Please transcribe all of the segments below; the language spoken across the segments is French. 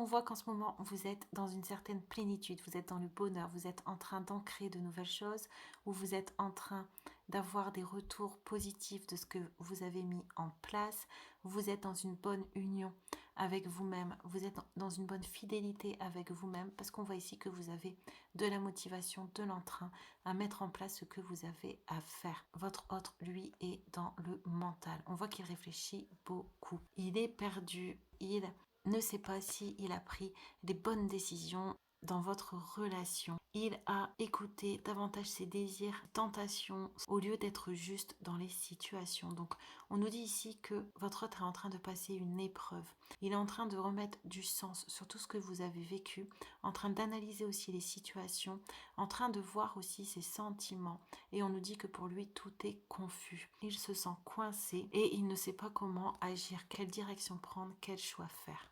On voit qu'en ce moment, vous êtes dans une certaine plénitude, vous êtes dans le bonheur, vous êtes en train d'ancrer de nouvelles choses, ou vous êtes en train d'avoir des retours positifs de ce que vous avez mis en place, vous êtes dans une bonne union avec vous-même, vous êtes dans une bonne fidélité avec vous-même, parce qu'on voit ici que vous avez de la motivation, de l'entrain à mettre en place ce que vous avez à faire. Votre autre, lui, est dans le mental. On voit qu'il réfléchit beaucoup. Il est perdu, il ne sait pas si il a pris des bonnes décisions dans votre relation. Il a écouté davantage ses désirs, tentations, au lieu d'être juste dans les situations. Donc, on nous dit ici que votre autre est en train de passer une épreuve. Il est en train de remettre du sens sur tout ce que vous avez vécu, en train d'analyser aussi les situations, en train de voir aussi ses sentiments. Et on nous dit que pour lui, tout est confus. Il se sent coincé et il ne sait pas comment agir, quelle direction prendre, quel choix faire.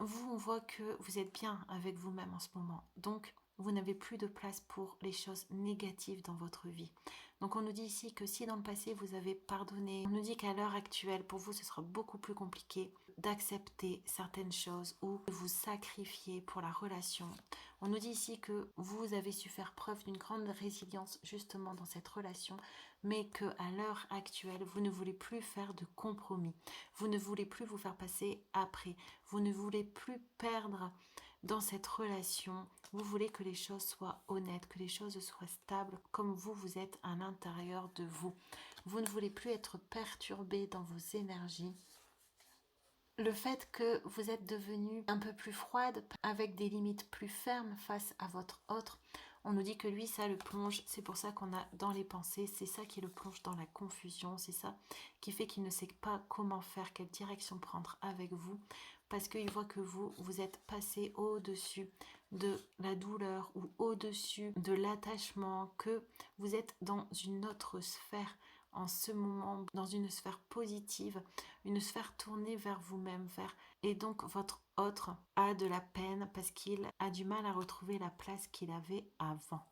Vous, on voit que vous êtes bien avec vous-même en ce moment. Donc, vous n'avez plus de place pour les choses négatives dans votre vie. Donc, on nous dit ici que si dans le passé, vous avez pardonné, on nous dit qu'à l'heure actuelle, pour vous, ce sera beaucoup plus compliqué d'accepter certaines choses ou de vous sacrifier pour la relation. On nous dit ici que vous avez su faire preuve d'une grande résilience justement dans cette relation, mais qu'à l'heure actuelle, vous ne voulez plus faire de compromis. Vous ne voulez plus vous faire passer après. Vous ne voulez plus perdre dans cette relation. Vous voulez que les choses soient honnêtes, que les choses soient stables, comme vous êtes à l'intérieur de vous. Vous ne voulez plus être perturbé dans vos énergies. Le fait que vous êtes devenu un peu plus froide, avec des limites plus fermes face à votre autre, on nous dit que lui, ça le plonge, c'est pour ça qu'on a dans les pensées, c'est ça qui le plonge dans la confusion, c'est ça qui fait qu'il ne sait pas comment faire, quelle direction prendre avec vous, parce qu'il voit que vous êtes passé au-dessus de la douleur ou au-dessus de l'attachement, que vous êtes dans une autre sphère en ce moment, dans une sphère positive, une sphère tournée vers vous-même, et donc votre autre a de la peine parce qu'il a du mal à retrouver la place qu'il avait avant.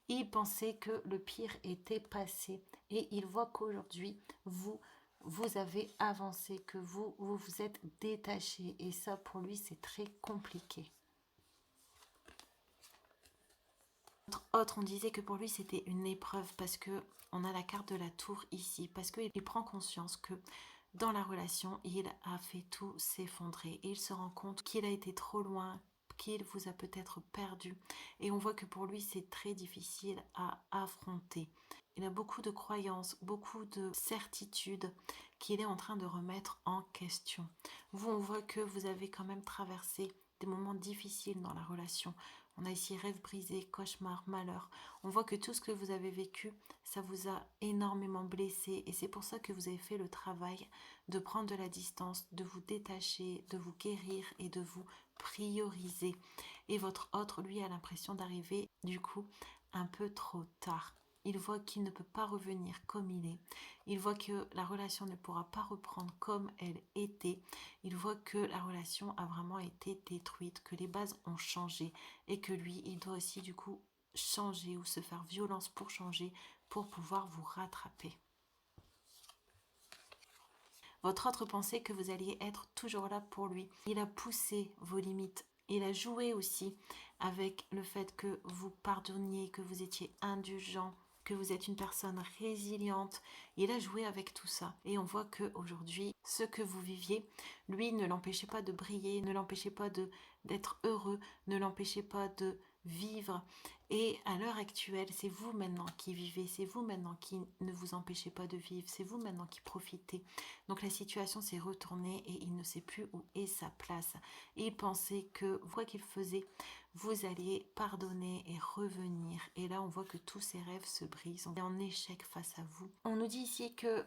Il pensait que le pire était passé et il voit qu'aujourd'hui, vous avez avancé, que vous vous êtes détaché et ça pour lui c'est très compliqué. Autre, on disait que pour lui c'était une épreuve parce que on a la carte de la tour ici, parce qu'il prend conscience que dans la relation, il a fait tout s'effondrer et il se rend compte qu'il a été trop loin, qu'il vous a peut-être perdu et on voit que pour lui c'est très difficile à affronter. Il a beaucoup de croyances, beaucoup de certitudes qu'il est en train de remettre en question. Vous, on voit que vous avez quand même traversé des moments difficiles dans la relation. On a ici rêve brisé, cauchemar, malheur. On voit que tout ce que vous avez vécu, ça vous a énormément blessé et c'est pour ça que vous avez fait le travail de prendre de la distance, de vous détacher, de vous guérir et de vous prioriser. Et votre autre, lui, a l'impression d'arriver du coup un peu trop tard. Il voit qu'il ne peut pas revenir comme il est. Il voit que la relation ne pourra pas reprendre comme elle était. Il voit que la relation a vraiment été détruite, que les bases ont changé et que lui, il doit aussi du coup changer ou se faire violence pour changer, pour pouvoir vous rattraper. Votre autre pensait que vous alliez être toujours là pour lui. Il a poussé vos limites. Il a joué aussi avec le fait que vous pardonniez, que vous étiez indulgent, que vous êtes une personne résiliente. Il a joué avec tout ça. Et on voit qu'aujourd'hui, ce que vous viviez, lui ne l'empêchait pas de briller, ne l'empêchait pas d'être heureux, ne l'empêchait pas de vivre. Et à l'heure actuelle, c'est vous maintenant qui vivez, c'est vous maintenant qui ne vous empêchez pas de vivre, c'est vous maintenant qui profitez. Donc la situation s'est retournée et il ne sait plus où est sa place. Et il pensait que, quoi qu'il faisait, vous alliez pardonner et revenir. Et là, on voit que tous ses rêves se brisent. On est en échec face à vous. On nous dit ici que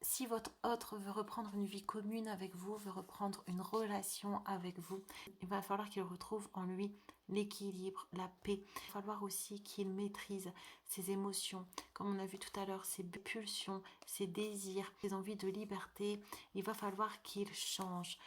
si votre autre veut reprendre une vie commune avec vous, veut reprendre une relation avec vous, il va falloir qu'il retrouve en lui l'équilibre, la paix. Il va falloir aussi qu'il maîtrise ses émotions, comme on a vu tout à l'heure, ses pulsions, ses désirs, ses envies de liberté. Il va falloir qu'il change.